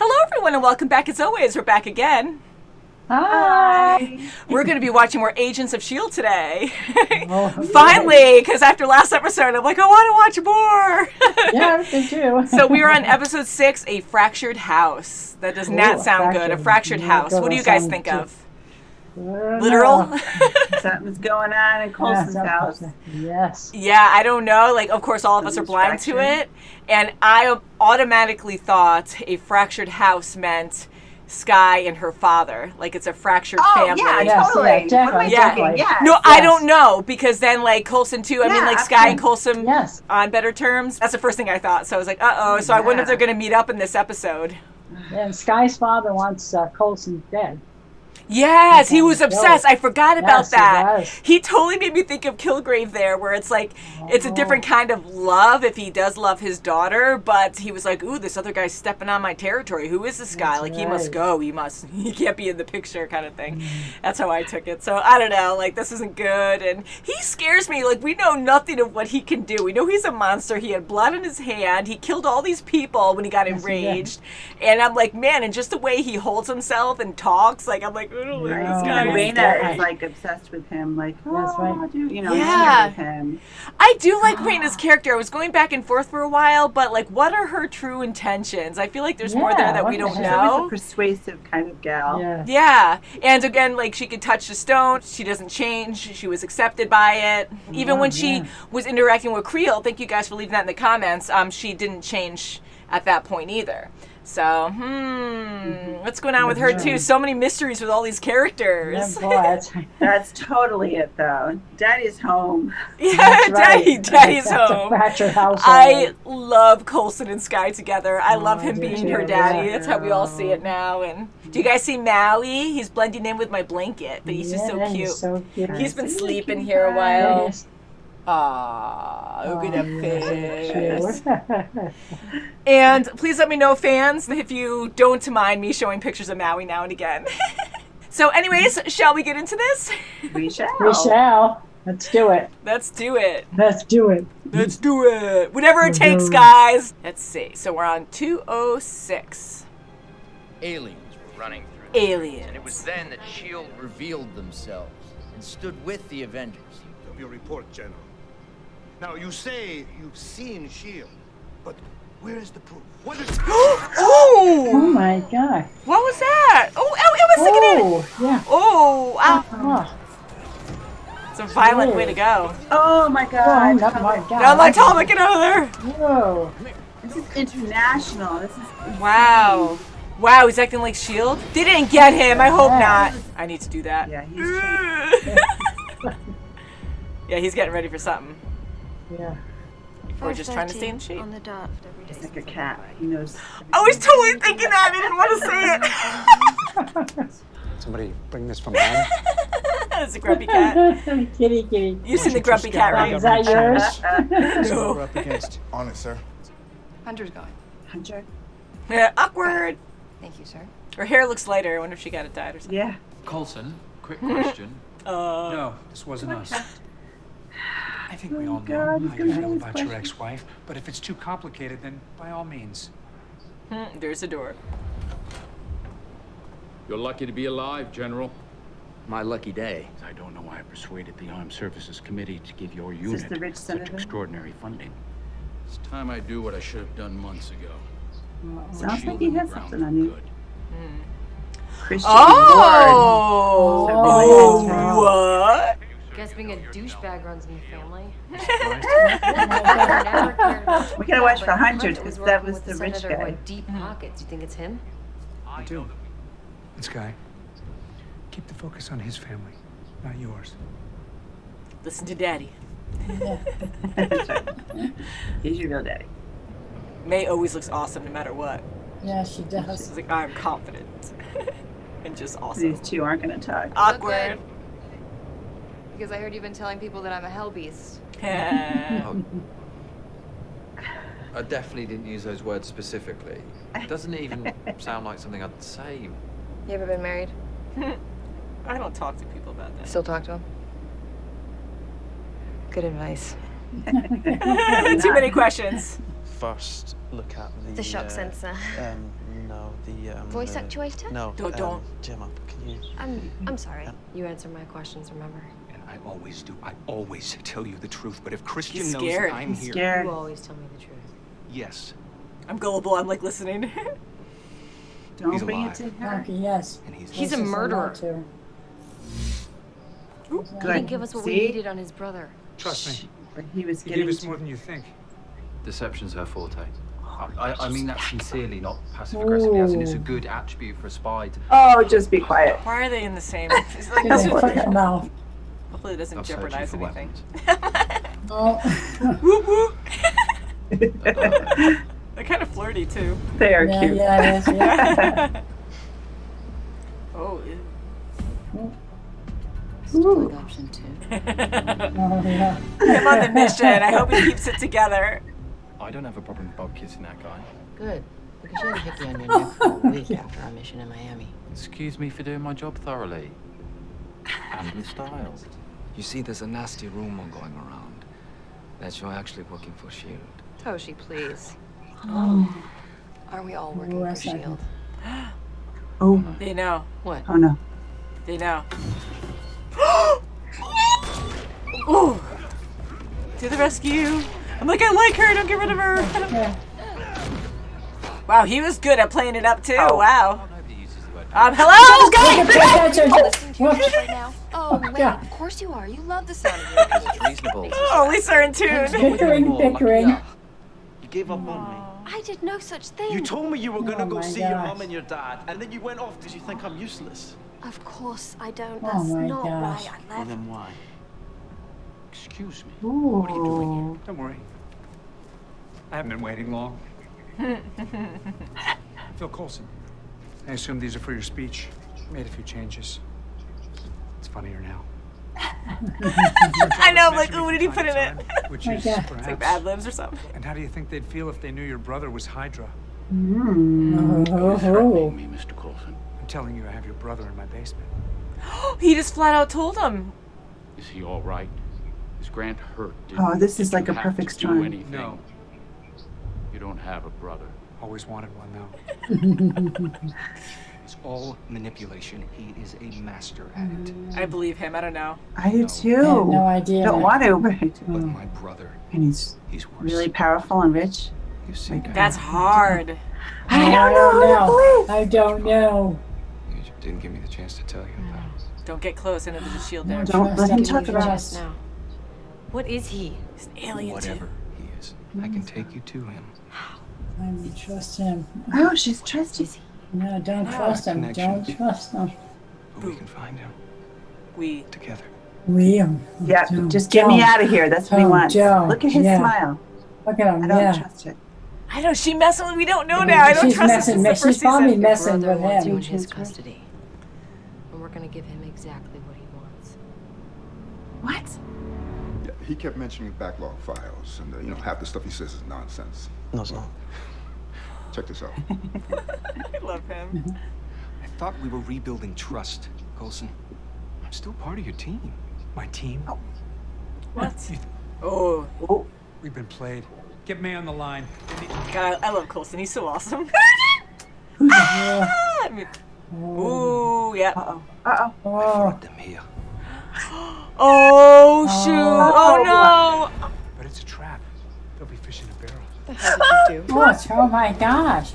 Hello, everyone, and welcome back. As always, we're back again. Hi. We're going to be watching more Agents of S.H.I.E.L.D. today. Finally, because after last episode, I'm like, I want to watch more. Yeah, me too. So we are on episode 6, A Fractured House. That does not sound good. A fractured house. What do you guys think of? Literal? Something's going on in Coulson's house. Yes. Yeah, I don't know. Like, of course, all of us are blind to it. And I automatically thought a fractured house meant Sky and her father. Like, it's a fractured family. Yeah, totally. Yeah, What am I thinking? Yes. No, I don't know. Because then, like, Coulson, too. I mean, like, Sky and Coulson on better terms. That's the first thing I thought. So I was like, uh-oh. So I wonder if they're going to meet up in this episode. And Sky's father wants Coulson dead. Yes, he was obsessed. I forgot about that. He He totally made me think of Kilgrave there, where it's like, it's a different kind of love if he does love his daughter, but he was like, ooh, this other guy's stepping on my territory. Who is this guy? Like, he must go. He can't be in the picture kind of thing. That's how I took it. So, I don't know. Like, this isn't good. And he scares me. Like, we know nothing of what he can do. We know he's a monster. He had blood in his hand. He killed all these people when he got enraged. And I'm like, man, and just the way he holds himself and talks, like, I'm like, oh, this guy is Raina scary. is like obsessed with him, like, That's right. with him. I do like Raina's character. I was going back and forth for a while, but like, what are her true intentions? I feel like there's more there that we don't She's always know. a persuasive kind of gal. Yeah, and again, like, she could touch the stone. She doesn't change. She was accepted by it. Even when she was interacting with Creel, thank you guys for leaving that in the comments, she didn't change at that point either. So, what's going on with her too? So many mysteries with all these characters. That's totally it, though. Daddy's home. Yeah, Daddy's home. Fractured house. I love Coulson and Sky together. I love him being her daddy. That's how we all see it now. And do you guys see Maui? He's blending in with my blanket, but he's just so cute. He's so cute. He's been sleeping here a while. Look at that face. And please let me know, fans, if you don't mind me showing pictures of Maui now and again. So anyways, shall we get into this? We shall. We shall. Let's do it. Let's do it. Let's do it. Let's do it. Whatever it takes, guys. Let's see. So we're on 206. Aliens were running through. Aliens. And it was then that S.H.I.E.L.D. revealed themselves and stood with the Avengers. Of your report, General. Now, you say you've seen S.H.I.E.L.D., but where is the proof? What is... Oh my God. What was that? Oh, it was sticking in. Yeah. Oh, ow. It's a violent way to go. Oh my God. Oh my God. Now, my Tom, get out of there. Whoa. This is international. This is Wow. Wow, he's acting like S.H.I.E.L.D.? They didn't get him. I hope not. I need to do that. Yeah, he's changed. Yeah, he's getting ready for something. Yeah. We're just trying to stay in shape. On the dot. He's like a cat. He knows. I was totally thinking that. I didn't want to say it. Somebody bring this from home. That's a grumpy cat. Kitty. You've seen the grumpy cat, right? Is that yours? That's what we're up against. On it, sir. Hunter's gone. Hunter? Yeah, awkward. Thank you, sir. Her hair looks lighter. I wonder if she got it dyed or something. Yeah. Coulson, quick question. No, this wasn't us. I think we all know God, he's how gonna you feel have his about your question. ex-wife, but if it's too complicated, then by all means. There's a door. You're lucky to be alive, General. My lucky day. I don't know why I persuaded the Armed Services Committee to give your this unit the rich such senator? extraordinary funding. It's time I do what I should have done months ago. Sounds like he has something on you. Christian Oh! Oh, What? Guess being a douchebag runs in the family. We gotta watch for Hunter because that was the rich guy. Deep pockets. You think it's him? I do. This guy, keep the focus on his family, not yours. Listen to Daddy. That's right. He's your real daddy. May always looks awesome no matter what. Yeah, she does. She's like, I'm confident. And just awesome. These two aren't gonna talk. Awkward. Because I heard you've been telling people that I'm a hell beast. I definitely didn't use those words specifically. Doesn't even sound like something I'd say. You ever been married? I don't talk to people about that. Still talk to him? Good advice. Too many questions. First, look at The shock sensor. No, the Voice actuator? No, Don't. Gemma, can you? I'm sorry. You answer my questions, remember? And I always do. I always tell you the truth. But if Christian He's knows scared. that I'm He's here, scared. You always tell me the truth. yes, I'm gullible. I'm like listening. Don't He's bring alive. it to her. Okay, yes. and he's He's a Yes, I murderer. want to. He didn't give us what we See? needed on his brother. Trust me. But he was He getting gave us to- more than you think. Deception's her forte. I mean that sincerely, not passive aggressively, as in it's a good attribute for a spy to. Oh, just be quiet. Why are they in the same? It's like, Get his fucking mouth. hopefully it doesn't I've searched you jeopardize for anything. weapons. Oh. Whoop whoop. They're kind of flirty too. They are Yeah, cute. yeah, it is, yeah. Oh. Ooh. Option 2. Oh, yeah. Him on the mission. I hope he keeps it together. I don't have a problem with Bob kissing that guy. Good. Because you had a hickey on your neck for a week after our mission in Miami. Excuse me for doing my job thoroughly. And with style. You see, there's a nasty rumor going around that you're actually working for S.H.I.E.L.D. Toshi, please. Oh. Are we all Oh, working for that's not S.H.I.E.L.D.? Oh, They know. What? oh no. They know. Ooh. To the rescue. I'm like, I like her. Don't get rid of her. Yeah. Wow, he was good at playing it up too. Oh. Wow. Nobody uses the word. Hello. Right now? Oh, wait, Yeah. of course you are. You love the sound of your Because it's reasonable. Oh, at least they're in tune. Bickering, bickering. You gave up on me. I did no such thing. You told me you were gonna Oh go my see your gosh. mom and your dad, and then you went off because you think I'm useless. Of course I don't. Oh That's my not gosh. why I Well, left. then why? Excuse me. Ooh. What are you doing here? Don't worry. I haven't been waiting long. Phil Coulson. I assume these are for your speech. Made a few changes. It's funnier now. I know. I'm like, ooh, what did he put in it? Which My is God. It's like perhaps. Ad Libs or something. And how do you think they'd feel if they knew your brother was Hydra? Oh, Threatening me, Mr. Coulson. I'm telling you, I have your brother in my basement. He just flat out told him. Is he all right? Is Grant hurt? Oh, this is Did like you a have perfect to storm. do anything? No. You don't have a brother. Always wanted one, though. It's all manipulation. He is a master at it. I believe him. I don't know. I do too. I have no idea. Don't want to, but I do. But my brother, And he's he's worse. really powerful and rich. You see, That's hard. I don't know. I don't know. you didn't give me the chance to tell you about it. Don't get close. I know there's a shield there. Don't let him Trust talk him. about Trust. us. Now, what is he? He's an alien Whatever too. he is, I can take you to him. I don't trust him. Oh, she's trusty. No, don't trust him. connection. Don't trust him. But we can find him We. together. Yeah, just get me out of here. That's what he wants. Joe, Look at his yeah. smile. Look at him. I don't Yeah. trust it. I know she messing with. We don't know now. I don't She's trust this. messing. This is the first She's probably season. messing Brother with wants you him. in his custody, and we're gonna give him exactly what he wants. What? Yeah, he kept mentioning backlog files, and you know, half the stuff he says is nonsense. No, it's not. Check this out. I love him. I thought we were rebuilding trust, Coulson. I'm still part of your team. My team? Oh. What? Oh. Oh. We've been played. Get May on the line. God, I love Coulson. He's so awesome. Yeah. I mean, ooh, yeah. Uh-oh. Uh-oh. Oh. Brought them here. Oh shoot! Oh no! But it's a trap. They'll be fishing a barrel. What the hell did you do? What? Oh my gosh.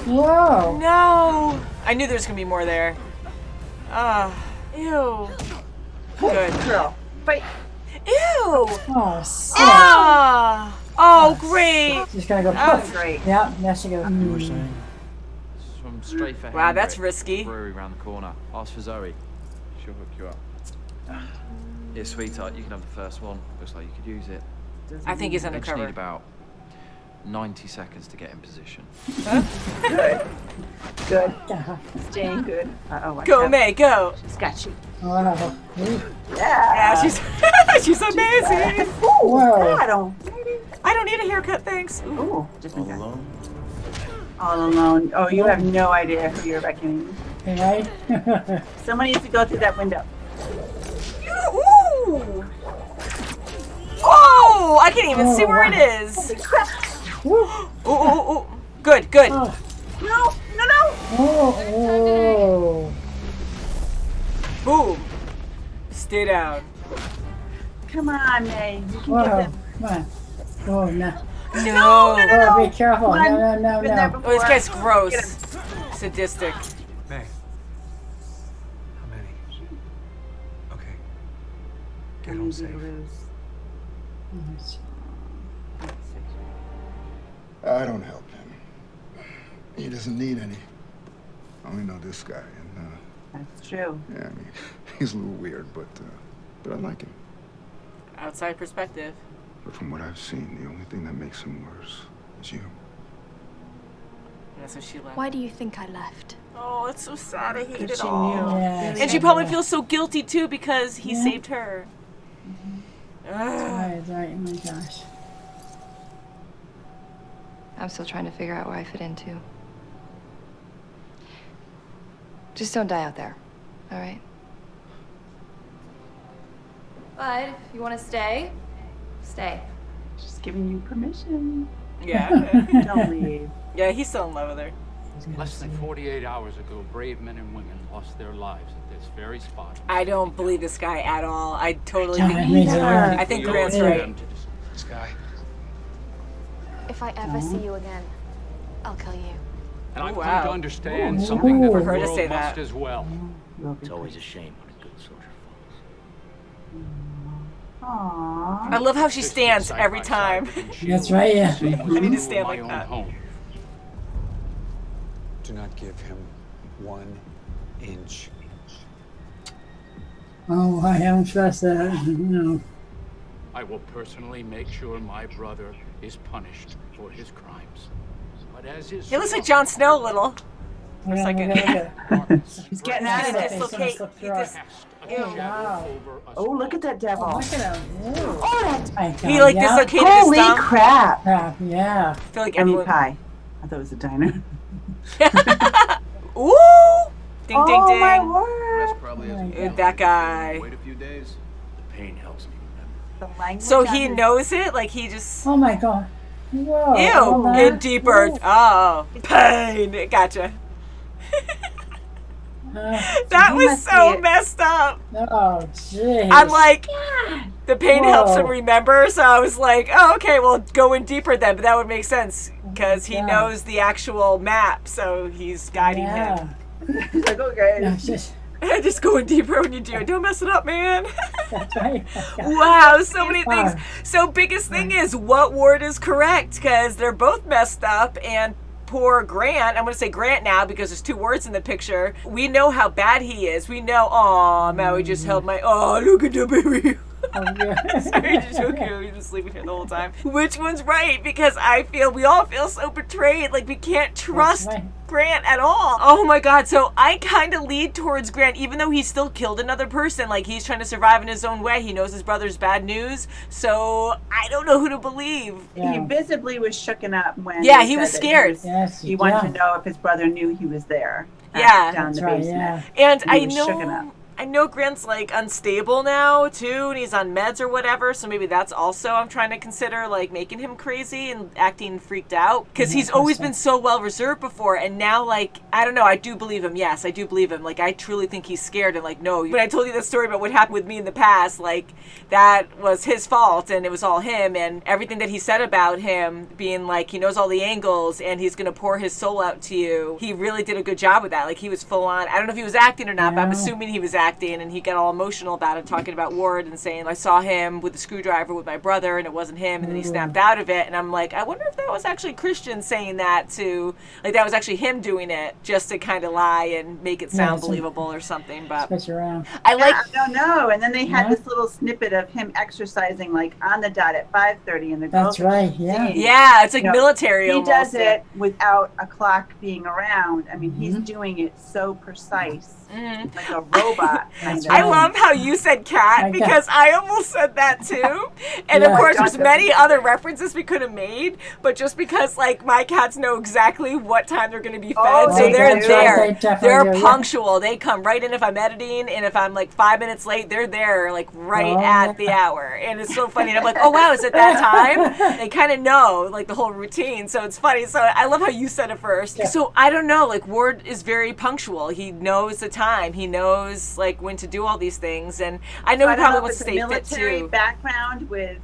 Whoa. No! I knew there was gonna be more there. Ew. Good. Girl. Fight. Ew! Oh, sick. Oh, great! Just gonna go Oh, poof. great. Yeah, there she goes. You were saying? Swim straight for Wow, that's Hendrik, risky. Brewery around the corner. Ask for Zoe. She'll hook you up. Yeah, sweetheart, you can have the first one. Looks like you could use it. I think he's I just need undercover. about 90 seconds to get in position. Good. Good. Uh-huh. Staying good. Uh-oh. watch Go, out. May, go! She's got you. Wow. Ooh. Yeah, she's she's amazing. Whoa. I don't. I don't need a haircut, thanks. Ooh. Ooh, different guy. All alone. Oh, you have no idea who you're reckoning. Right? Someone needs to go through that window. Ooh! Oh! I can't even see where it is. Holy crap. Ooh, ooh, ooh, ooh. Good, good. Oh. No, no, no. Oh. Boom. Stay down. Come on, May. You can Whoa. get them. Come on. Oh, no. No. Oh, be careful. Come on. No. Been there Oh, this guy's before. gross. Get him. Sadistic. May. How many? Okay. Get home safe. I don't help him. He doesn't need any. I only know this guy, and That's true. yeah, I mean, he's a little weird, but I like him. Outside perspective. But from what I've seen, the only thing that makes him worse is you. Yeah, so she left. Why do you think I left? Oh, it's so sad. I hate it She all. knew. Yeah, And she probably feels so guilty too because he saved her. That's right. Oh my gosh. I'm still trying to figure out where I fit into. Just don't die out there, all right? But if you want to stay, stay. Just giving you permission. Yeah. Don't leave. Yeah, he's still in love with her. Less than 48 hours ago, brave men and women lost their lives at this very spot. I don't believe this guy at all. I totally Yeah, think me too. I think Grant's right. This guy. If I ever see you again, I'll kill you. And I've wow. come to understand something that the For her to world say must that. as well. It's always a shame when a good soldier Aww. I love how she stands every time. That's right, yeah. I need to stand like that. Do not give him 1 inch. Oh, I don't trust that. No. I will personally make sure my brother is punished for his crimes. But as his He looks like Jon Snow a little. For a second. He's getting out of He's it. dislocate. He just, Oh, wow. Oh, look at that devil. Look at him. Ooh. Oh, that's my God. He like Yeah. dislocated Holy his thumb. crap. Yeah. I feel like I mean, everyone. pie. I thought it was a diner. Ooh! Ding, ding, Oh, ding. my word. Rest probably isn't Dude, that guy. Wait a few days. The pain helps me remember. The language So on he his- knows it? Like he just. Oh my God. Whoa. Ew! Oh, Get deeper. Oh. Pain. Gotcha. That he was must so be- messed up. Oh, jeez. I'm like, the pain helps him Whoa. remember, so I was like, oh, okay, well, go in deeper then, but that would make sense, because he Yeah. knows the actual map, so he's guiding Yeah. him. He's like, okay. Yeah, just, Just go in deeper when you do it. Don't mess it up, man. that's right. Wow, so many things. Wow. So biggest thing is, what ward is correct? Because they're both messed up, and poor Grant, I'm going to say Grant now because there's 2 words in the picture. We know how bad he is. We know, oh, Maui just held my, oh, look at the baby. Oh, yeah. Sorry, just so cute. He's been sleeping here the whole time. Which one's right? Because we all feel so betrayed. Like we can't trust right. Grant at all. Oh my God. So I kind of lead towards Grant, even though he still killed another person. Like he's trying to survive in his own way. He knows his brother's bad news. So I don't know who to believe. Yeah. He visibly was shooken up when. Yeah, they he was said that scared. Yes, He wanted to know if his brother knew he was there. Yeah. Down That's the right, basement. yeah. And He I was shooken up. know Grant's like unstable now too, and he's on meds or whatever, so maybe that's also I'm trying to consider like making him crazy and acting freaked out, because he's always been so well reserved before, and now like I don't know, I do believe him. Yes, I do believe him. Like I truly think he's scared, and like no, when I told you the story about what happened with me in the past, like that was his fault and it was all him, and everything that he said about him being like he knows all the angles and he's gonna pour his soul out to you, he really did a good job with that. Like he was full on. I don't know if he was acting or not, but I'm assuming he was acting, and he got all emotional about it, talking about Ward and saying I saw him with a screwdriver with my brother and it wasn't him, and then he snapped out of it, and I'm like, I wonder if that was actually Christian saying that to, like that was actually him doing it just to kind of lie and make it sound believable or something. But Switch around. I like I don't know. And then they had this little snippet of him exercising like on the dot at 5:30, and the girls That's right, yeah. Yeah, it's like military He almost. does it without a clock being around. I mean, he's doing it so precise, like a robot. lot. I love how you said cat because I almost said that too. And of course, there's many other references we could have made, but just because like my cats know exactly what time they're going to be fed, so they're there. They're punctual. They come right in if I'm editing, and if I'm like 5 minutes late, they're there like right at the hour. And it's so funny. And I'm like, oh wow, is it that time? They kind of know like the whole routine, so it's funny. So I love how you said it first. So I don't know, like Ward is very punctual. He knows the time. He knows like when to do all these things, and I know he probably wants to stay fit too. Military background with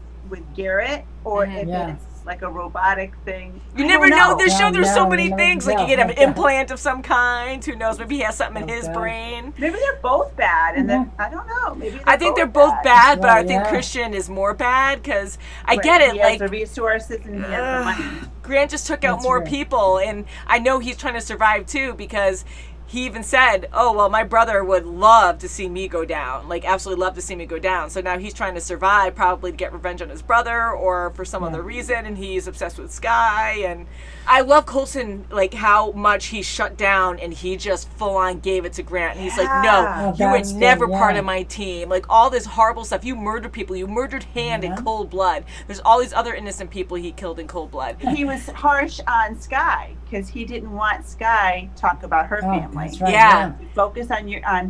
Garrett, or if it's like a robotic thing. You never know. This show, there's so many things. Like you get an implant of some kind. Who knows? Maybe he has something in his brain. Maybe they're both bad, and then I don't know. Maybe I think they're both bad, but I think Christian is more bad because I get it. He like has the resources and he has the money. Grant just took out more people, and I know he's trying to survive too because he even said, oh, well, my brother would love to see me go down, like absolutely love to see me go down. So now he's trying to survive, probably to get revenge on his brother or for some other reason, and he's obsessed with Sky. And I love Coulson, like how much he shut down and he just full on gave it to Grant. And he's like, no, you were never part of my team. Like all this horrible stuff. You murdered people. You murdered Hand in cold blood. There's all these other innocent people he killed in cold blood. He was harsh on Sky because he didn't want Sky to talk about her family. That's right, yeah. Focus on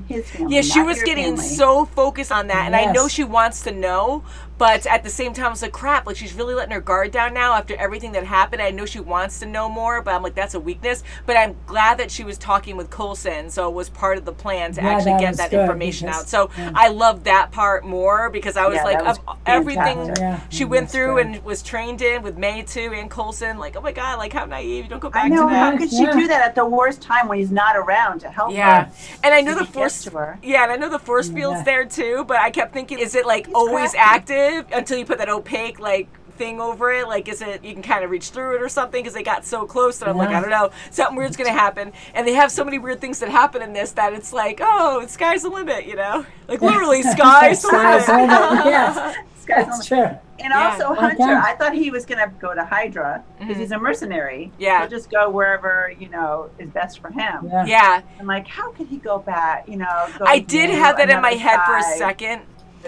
his family. Yeah, she not was your getting family. so focused on that, and I know she wants to know, but at the same time, I was like, crap, like she's really letting her guard down now after everything that happened. I know she wants to know more, but I'm like, that's a weakness. But I'm glad that she was talking with Coulson, so it was part of the plan to actually get that information out. So I love that part more because I was like, of everything she went through and was trained in with May too and Coulson, like, oh my God, like how naive, you don't go back to that. How could she do that at the worst time when he's not around to help her? And I know the force and I know the force field's there too, but I kept thinking, is it like always active until you put that opaque like thing over it? Like, is it, you can kind of reach through it or something? Because they got so close that I'm like, I don't know, something weird's gonna happen. And they have so many weird things that happen in this that it's like, oh, sky's the limit, you know? Like literally, sky's the limit. Yes, that's true. And also Hunter, I thought he was gonna go to Hydra because he's a mercenary. Yeah. He'll just go wherever, you know, is best for him. Yeah. I'm like, how could he go back, you know? I did have that in my head for a second.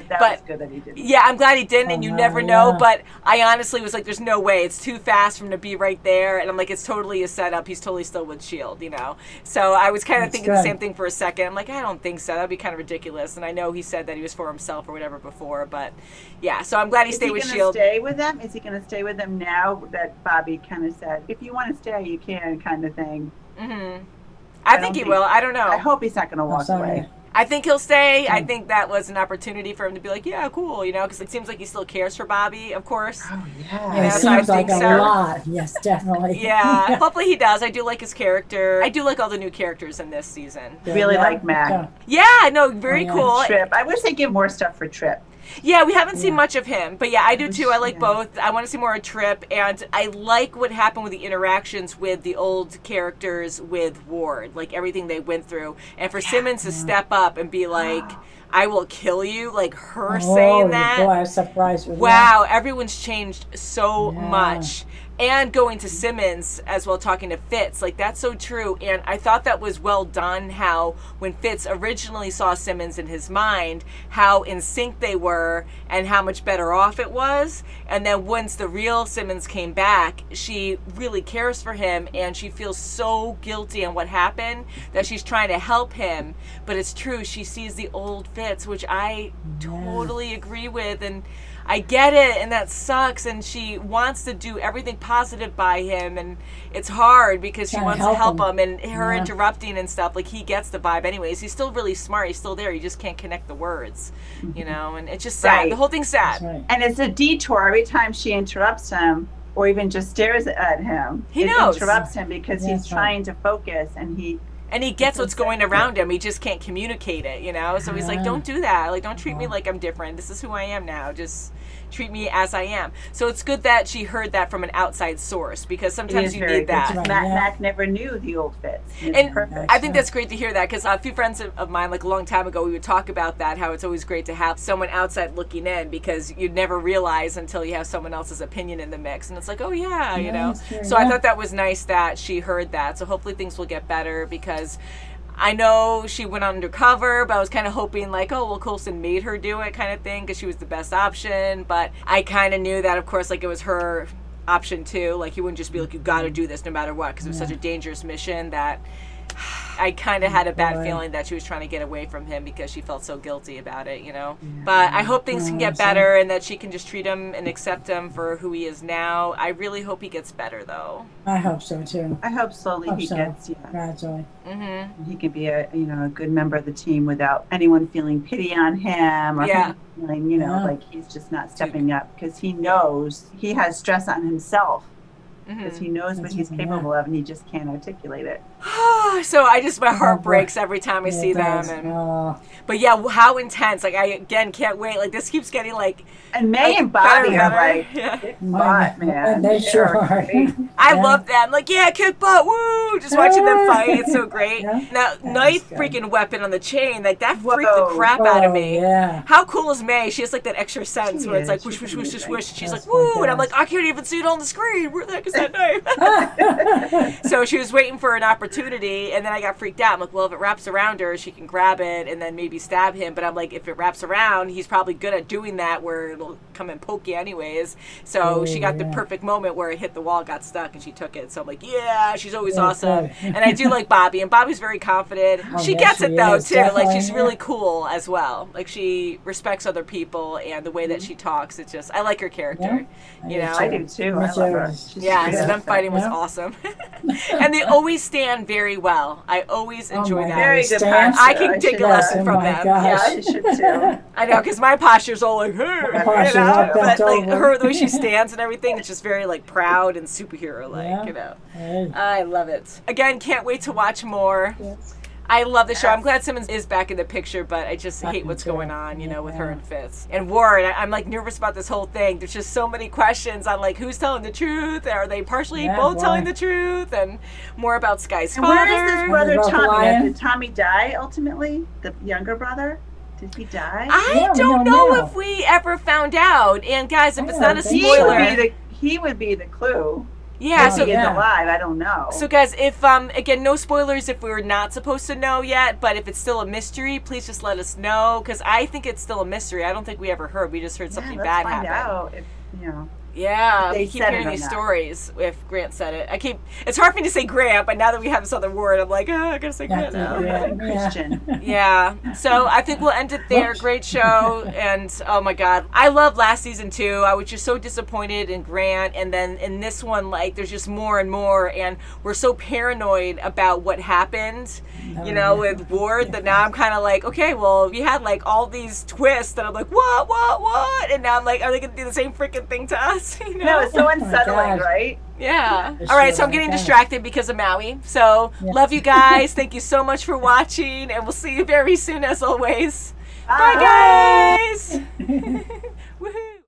But was good that he didn't. Yeah, I'm glad he didn't, and you never know, but I honestly was like, there's no way. It's too fast for him to be right there, and I'm like, it's totally a setup. He's totally still with S.H.I.E.L.D., you know? So I was kind of thinking the same thing for a second. I'm like, I don't think so. That'd be kind of ridiculous, and I know he said that he was for himself or whatever before, but yeah, so I'm glad he stayed with S.H.I.E.L.D. Is he going to stay with them? Is he going to stay with them now that Bobbi kind of said, if you want to stay, you can, kind of thing? I think he will. I don't know. I hope he's not going to walk away. I think he'll stay. I think that was an opportunity for him to be like, yeah, cool, you know, because it seems like he still cares for Bobbi, of course. Oh, yeah. You know, so seems like a lot. Yes, definitely. Yeah, hopefully he does. I do like his character. I do like all the new characters in this season. Really like Mac. Yeah, no, very cool. Trip. I wish they'd give more stuff for Trip. Yeah, we haven't seen much of him, but yeah, I do too. I like both. I want to see more of Trip, and I like what happened with the interactions with the old characters with Ward, like everything they went through, and for Simmons to step up and be like, I will kill you, like her saying that. Boy, I was surprised with that. Everyone's changed so much. And going to Simmons as well, talking to Fitz, like that's so true. And I thought that was well done, how when Fitz originally saw Simmons in his mind, how in sync they were and how much better off it was. And then once the real Simmons came back, she really cares for him and she feels so guilty on what happened that she's trying to help him. But it's true, she sees the old Fitz, which I totally agree with, and I get it, and that sucks, and she wants to do everything positive by him, and it's hard because she wants to help him, and her interrupting and stuff, like, he gets the vibe anyways. He's still really smart. He's still there. You just can't connect the words, you know, and it's just sad. The whole thing's sad. And it's a detour every time she interrupts him or even just stares at him. He knows. It interrupts him because he's trying to focus, and he gets what's going around him. He just can't communicate it, you know? So he's like, don't do that. Like, don't treat me like I'm different. This is who I am now. Just treat me as I am. So it's good that she heard that from an outside source, because sometimes you need that. Mac never knew the old Fitz. And I think that's great to hear that, because a few friends of mine, like a long time ago, we would talk about that, how it's always great to have someone outside looking in, because you'd never realize until you have someone else's opinion in the mix. And it's like, oh yeah, you know? So I thought that was nice that she heard that. So hopefully things will get better, because I know she went undercover, but I was kind of hoping like, oh, well, Coulson made her do it kind of thing because she was the best option. But I kind of knew that, of course, like it was her option too. Like he wouldn't just be like, you got to do this no matter what, because it was such a dangerous mission that I kind of had a bad feeling that she was trying to get away from him because she felt so guilty about it, you know. But I hope things can get better and that she can just treat him and accept him for who he is now. I really hope he gets better, though. I hope so too. I hope slowly he gets, gradually. He can be a a good member of the team without anyone feeling pity on him or him feeling like he's just not stepping up, because he knows he has stress on himself. Because he knows what he's capable of and he just can't articulate it. So my heart breaks every time I see them. And, but yeah, how intense. Like, I, again, can't wait. Like, this keeps getting, like... And May and Bobbi are, like, kick butt, man. They sure are. I love them. Like, yeah, kick butt, woo! Just watching them fight. It's so great. Now, knife freaking weapon on the chain. Like, that freaked the crap out of me. How cool is May? She has, like, that extra sense where it's like, whoosh, whoosh, whoosh, whoosh, whoosh. She's like, woo! And I'm like, I can't even see it on the screen. Where the heck is that knife? So she was waiting for an opportunity, and then I got freaked out. I'm like, well, if it wraps around her, she can grab it and then maybe stab him. But I'm like, if it wraps around, he's probably good at doing that where it'll come and poke you anyways. So she got the perfect moment where it hit the wall, got stuck, and she took it. So I'm like, yeah, she's always awesome. And I do like Bobbi, and Bobbi's very confident. She gets it though too. Like, she's really cool as well. Like, she respects other people, and the way that she talks, it's just, I like her character. You know, I do too. I love her. Yeah, so them fighting was awesome. And they always stand very well. I always enjoy that. Very good posture. I can take a lesson from them. Yeah, you should too. I know, because my posture's all like, hey, you know, but like her, the way she stands and everything, it's just very like proud and superhero-like, you know. I love it. Again, can't wait to watch more. I love the show. I'm glad Simmons is back in the picture, but I just hate what's going on, you know, with her and Fitz. And Ward, I'm like nervous about this whole thing. There's just so many questions on like who's telling the truth. Are they partially both telling the truth? And more about Sky's father. Where is this brother Tommy? Did Tommy die ultimately? The younger brother? Did he die? I don't know if we ever found out. And guys, if it's not a spoiler, he would be the clue. Yeah, so he's alive, I don't know. So guys, if again, no spoilers if we're not supposed to know yet, but if it's still a mystery, please just let us know, because I think it's still a mystery. I don't think we ever heard. We just heard something bad happen. Out if, you know. Yeah, we keep hearing these stories if Grant said it. It's hard for me to say Grant, but now that we have this other word, I'm like, I gotta say Grant now. Christian. Yeah, so I think we'll end it there. Great show, and oh my God, I loved last season too. I was just so disappointed in Grant, and then in this one, like, there's just more and more, and we're so paranoid about what happened, you know, with Ward, that now I'm kind of like, okay, well, you had like all these twists that I'm like, what? And now I'm like, are they gonna do the same freaking thing to us? You know? No, it's so unsettling, right? Yeah. All right, so I'm getting distracted because of Maui. So love you guys. Thank you so much for watching, and we'll see you very soon as always. Bye guys.